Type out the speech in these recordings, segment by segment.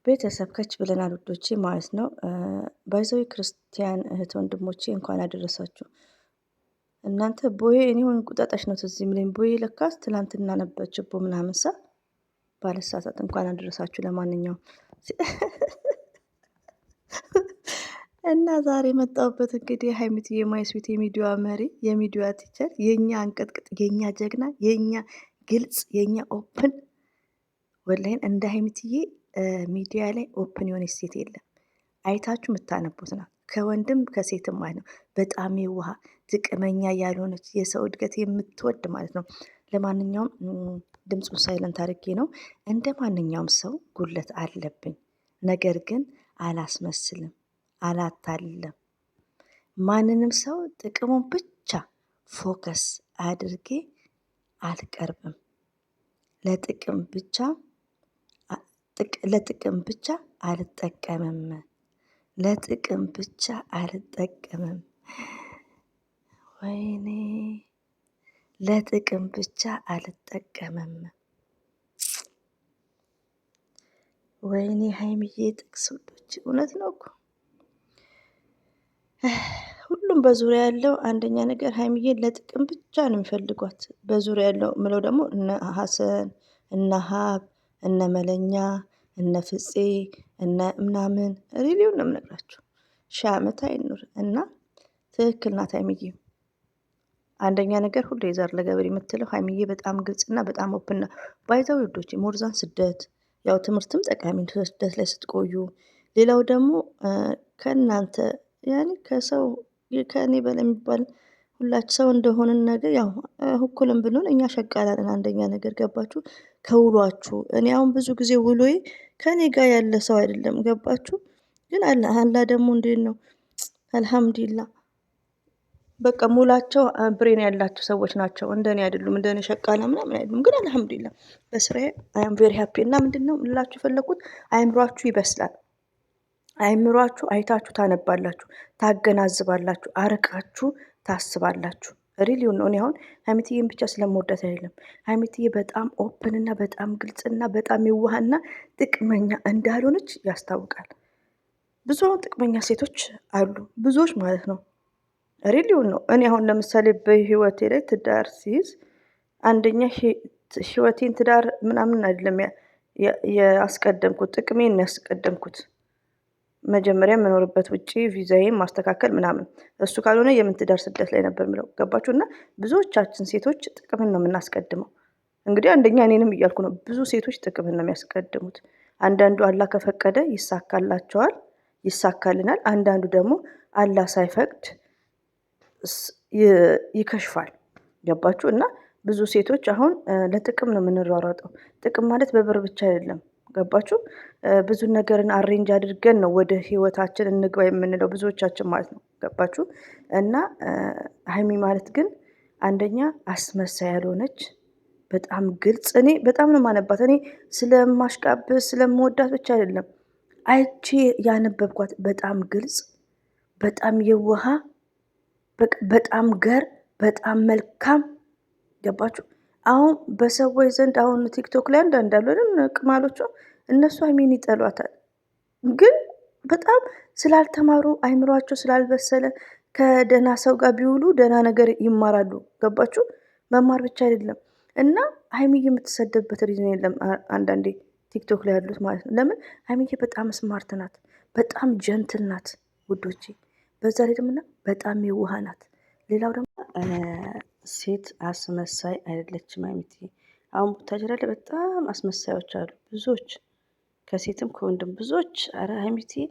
ቤተሰብ ከች ብለናል ውዶቼ ማለት ነው። ባይዘዊ ክርስቲያን እህት ወንድሞቼ እንኳን አደረሳችሁ። እናንተ ቦዬ እኔ ሆን ቁጣጣሽ ነው ትዝ የሚለኝ ቦዬ ለካስ ትላንትና ነበር ችቦ ምናምን ባለሳሳት እንኳን አደረሳችሁ። ለማንኛውም እና ዛሬ የመጣሁበት እንግዲህ ሀይሚትዬ ማይስዊት የሚዲያ መሪ የሚዲያ ቲቸር የኛ አንቀጥቅጥ የኛ ጀግና የኛ ግልጽ የኛ ኦፕን ወላይን እንደ ሀይሚትዬ ሚዲያ ላይ ኦፕን የሆነች ሴት የለም። አይታችሁ የምታነቡት ናት። ከወንድም ከሴትም ማለት ነው። በጣም የውሃ ጥቅመኛ ያልሆነች የሰው እድገት የምትወድ ማለት ነው። ለማንኛውም ድምፁን ሳይለንት አድርጌ ነው። እንደ ማንኛውም ሰው ጉለት አለብኝ፣ ነገር ግን አላስመስልም፣ አላታልልም። ማንንም ሰው ጥቅሙን ብቻ ፎከስ አድርጌ አልቀርብም። ለጥቅም ብቻ አልጠቀምም። ለጥቅም ብቻ አልጠቀምም። ወይኔ ለጥቅም ብቻ አልጠቀምም። ወይኔ ሀይሚዬ ጥቅስ ውዶች፣ እውነት ነው እኮ ሁሉም በዙሪያ ያለው አንደኛ ነገር ሀይሚዬን ለጥቅም ብቻ ነው የሚፈልጓት። በዙሪያ ያለው ምለው ደግሞ እነ ሀሰን እነ ሀብ እነ መለኛ እነ ፍፄ እነ ምናምን ሪሊውን ነው የምነግራችሁ። 1000 ዓመት አይኑር እና ትክክል ናት ሀይሚዬ። አንደኛ ነገር ሁሉ የዘር ለገበሬ የምትለው ሀይሚዬ በጣም ግልጽና በጣም ኦፕና ባይዛው ውዶች። ሞርዛን ስደት ያው ትምህርትም ጠቃሚ ስደት ላይ ስትቆዩ፣ ሌላው ደግሞ ከእናንተ ያኔ ከሰው ከእኔ በላይ የሚባል ሁላችሁ ሰው እንደሆንን ነገር ያው እኩልም ብንሆን እኛ ሸቃላለን። አንደኛ ነገር ገባችሁ ከውሏችሁ። እኔ አሁን ብዙ ጊዜ ውሎዬ ከእኔ ጋር ያለ ሰው አይደለም ገባችሁ። ግን አላ ደግሞ እንዴት ነው አልሐምዱሊላ በቃ ሙላቸው ብሬን ያላቸው ሰዎች ናቸው። እንደኔ አይደሉም፣ እንደኔ ሸቃላ ምናምን አይደሉም። ግን አልሐምዱሊላ በስራዬ አይ አም ቬሪ ሃፒ። እና ምንድነው ልላችሁ የፈለኩት አይምሯችሁ ይበስላል። አይምሯችሁ አይታችሁ ታነባላችሁ፣ ታገናዝባላችሁ፣ አርቃችሁ ታስባላችሁ። ሪሊውን ነው። እኔ አሁን ሀይሚትዬን ብቻ ስለምወዳት አይደለም። ሀይሚትዬ በጣም ኦፕን እና በጣም ግልጽና በጣም የዋህና ጥቅመኛ እንዳልሆነች ያስታውቃል። ብዙ አሁን ጥቅመኛ ሴቶች አሉ፣ ብዙዎች ማለት ነው። ሪሊውን ነው። እኔ አሁን ለምሳሌ በህይወቴ ላይ ትዳር ሲይዝ አንደኛ ህይወቴን ትዳር ምናምን አይደለም ያስቀደምኩት፣ ጥቅሜን ያስቀደምኩት። መጀመሪያ የምኖርበት ውጪ ቪዛዬን ማስተካከል ምናምን፣ እሱ ካልሆነ የምን ትዳር ስደት ላይ ነበር ምለው። ገባችሁ? እና ብዙዎቻችን ሴቶች ጥቅምን ነው የምናስቀድመው። እንግዲህ አንደኛ እኔንም እያልኩ ነው። ብዙ ሴቶች ጥቅምን ነው የሚያስቀድሙት። አንዳንዱ አላህ ከፈቀደ ይሳካላቸዋል፣ ይሳካልናል። አንዳንዱ ደግሞ አላህ ሳይፈቅድ ይከሽፋል። ገባችሁ? እና ብዙ ሴቶች አሁን ለጥቅም ነው የምንሯሯጠው። ጥቅም ማለት በብር ብቻ አይደለም። ገባችሁ? ብዙ ነገርን አሬንጅ አድርገን ነው ወደ ህይወታችን እንግባ የምንለው ብዙዎቻችን ማለት ነው። ገባችሁ? እና ሀይሚ ማለት ግን አንደኛ አስመሳይ ያልሆነች በጣም ግልጽ። እኔ በጣም ነው ማነባት። እኔ ስለማሽቃብስ ስለምወዳት ብቻ አይደለም አይቼ ያነበብኳት። በጣም ግልጽ፣ በጣም የዋሃ፣ በጣም ገር፣ በጣም መልካም። ገባችሁ? አሁን በሰዎች ዘንድ አሁን ቲክቶክ ላይ አንዳንድ አሉ ቅማሎቹ፣ እነሱ ሀይሚን ይጠሏታል። ግን በጣም ስላልተማሩ አይምሯቸው ስላልበሰለ ከደህና ሰው ጋር ቢውሉ ደህና ነገር ይማራሉ። ገባችሁ? መማር ብቻ አይደለም። እና ሀይሚዬ የምትሰደብበት ሪዝን የለም። አንዳንዴ ቲክቶክ ላይ ያሉት ማለት ነው። ለምን ሀይሚዬ በጣም ስማርት ናት፣ በጣም ጀንትል ናት ውዶቼ። በዛ ላይ ደግሞ በጣም የውሃ ናት። ሌላው ደግሞ ሴት አስመሳይ አይደለችም ሀይሚዬ። አሁን ቡታጅራ ላይ በጣም አስመሳዮች አሉ ብዙዎች፣ ከሴትም ከወንድም ብዙዎች። አረ ሀይሚዬ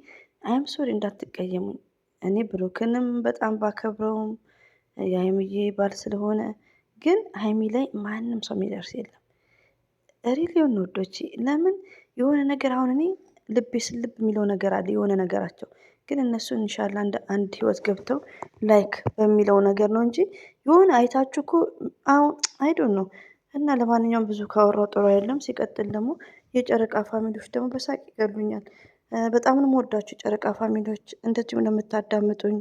አይም ሶሪ እንዳትቀየሙኝ። እኔ ብሩክንም በጣም ባከብረውም የሀይሚዬ ባል ስለሆነ፣ ግን ሀይሚ ላይ ማንም ሰው የሚደርስ የለም። ሪሊዮን ወዶች ለምን የሆነ ነገር አሁን እኔ ልቤ ስልብ የሚለው ነገር አለ የሆነ ነገራቸው፣ ግን እነሱ ኢንሻአላህ አንድ ህይወት ገብተው ላይክ በሚለው ነገር ነው እንጂ የሆነ አይታችሁ እኮ አሁን አይዶን ነው። እና ለማንኛውም ብዙ ካወራው ጥሩ አይደለም። ሲቀጥል ደግሞ የጨረቃ ፋሚሊዎች ደግሞ በሳቅ ይገሉኛል። በጣም ነው የምወዳችሁ ጨረቃ ፋሚሊዎች፣ እንደዚሁም ለምታዳምጡኝ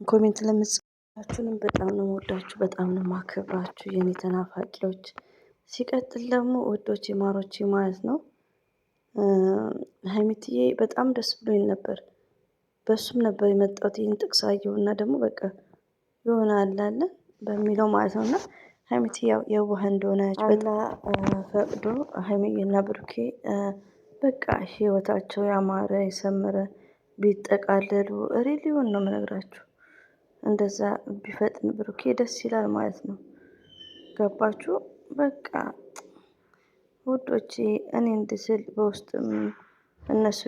ኮሜንት ለምትጽፉልኝም በጣም ነው የምወዳችሁ፣ በጣም ነው የማከብራችሁ የኔ ተናፋቂዎች። ሲቀጥል ደግሞ ወዶቼ ማሮቼ ማለት ነው ሀይሚትዬ በጣም ደስ ብሎኝ ነበር። በሱም ነበር የመጣሁት ይህን ጥቅስ አየሁና ደግሞ በቃ የሆነ አላለ በሚለው ማለት ነው። እና ሀይሚት ያው የዋህ እንደሆነች አላህ ፈቅዶ ሀይሚዬና ብሩኬ በቃ ህይወታቸው ያማረ የሰመረ ቢጠቃለሉ ሪሊውን ነው የምነግራችሁ። እንደዛ ቢፈጥን ብሩኬ ደስ ይላል ማለት ነው። ገባችሁ? በቃ ውዶቼ እኔ እንድስል በውስጥም እነሱ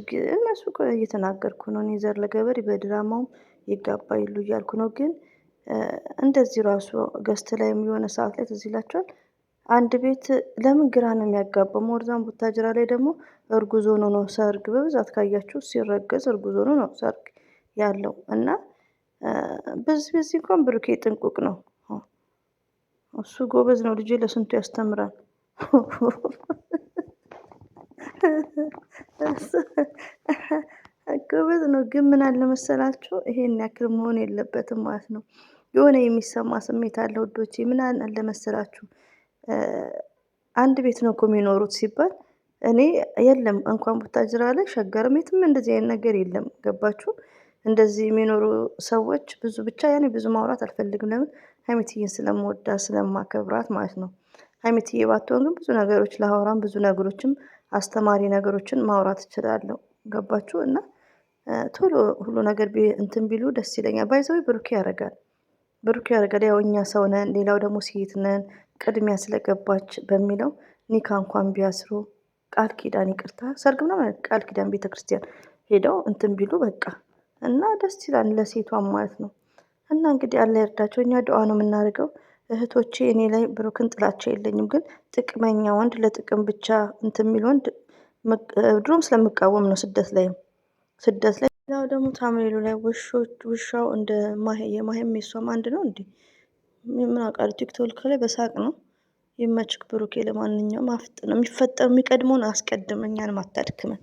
እኮ እየተናገርኩ ነው። እኔ ዘር ለገበሬ በድራማውም ይጋባ ይሉ እያልኩ ነው። ግን እንደዚህ ራሱ ገስት ላይ የሆነ ሰዓት ላይ ትዝ ይላችኋል። አንድ ቤት ለምን ግራ ነው የሚያጋባው? ሞርዛን ቡታጅራ ላይ ደግሞ እርጉዝ ሆኖ ነው ሰርግ። በብዛት ካያችሁ ሲረገዝ እርጉዝ ሆኖ ነው ሰርግ ያለው እና በዚህ እንኳን ብሩኬ ጥንቁቅ ነው። እሱ ጎበዝ ነው። ልጄ ለስንቱ ያስተምራል። ጎበዝ ነው። ግን ምን አለ መሰላችሁ ይሄን ያክል መሆን የለበትም ማለት ነው። የሆነ የሚሰማ ስሜት አለ ውዶቼ። ምን አለ መሰላችሁ አንድ ቤት ነው እኮ የሚኖሩት ሲባል እኔ የለም እንኳን ቡታጅራ ላይ ሸገርም የትም እንደዚህ አይነት ነገር የለም። ገባችሁ? እንደዚህ የሚኖሩ ሰዎች ብዙ ብቻ ያኔ ብዙ ማውራት አልፈልግም። ለምን ሀይሚትዬን ስለምወዳት ስለማከብራት ማለት ነው። ሀይሚትዬ ባትሆን ግን ብዙ ነገሮች ላወራም ብዙ ነገሮችም አስተማሪ ነገሮችን ማውራት እችላለሁ። ገባችሁ? እና ቶሎ ሁሉ ነገር እንትን ቢሉ ደስ ይለኛል። ባይ ዘ ወይ ብሩኬ ያደርጋል ያው እኛ ሰው ነን፣ ሌላው ደግሞ ሴት ነን። ቅድሚያ ስለገባች በሚለው ኒካ እንኳን ቢያስሩ ቃል ኪዳን ይቅርታ ሰርግ ምናምን ቃል ኪዳን ቤተክርስቲያን ሄደው እንትን ቢሉ በቃ እና ደስ ይላል ለሴቷም ማለት ነው። እና እንግዲህ አላህ ይርዳቸው። እኛ ዱዓ ነው የምናደርገው። እህቶቼ እኔ ላይ ብሩክን ጥላቻ የለኝም፣ ግን ጥቅመኛ ወንድ ለጥቅም ብቻ እንትን የሚል ወንድ ድሮም ስለምቃወም ነው። ስደት ላይ ያው ደግሞ ታምሌሉ ላይ ውሻው እንደ የማሄም የሷም አንድ ነው እንዴ? ምን አውቃለሁ። ቲክቶክ ላይ በሳቅ ነው። ይመችክ ብሩኬ። ለማንኛውም አፍጥ ነው የሚፈጠር የሚቀድመውን አስቀድመኛን ማታድክመን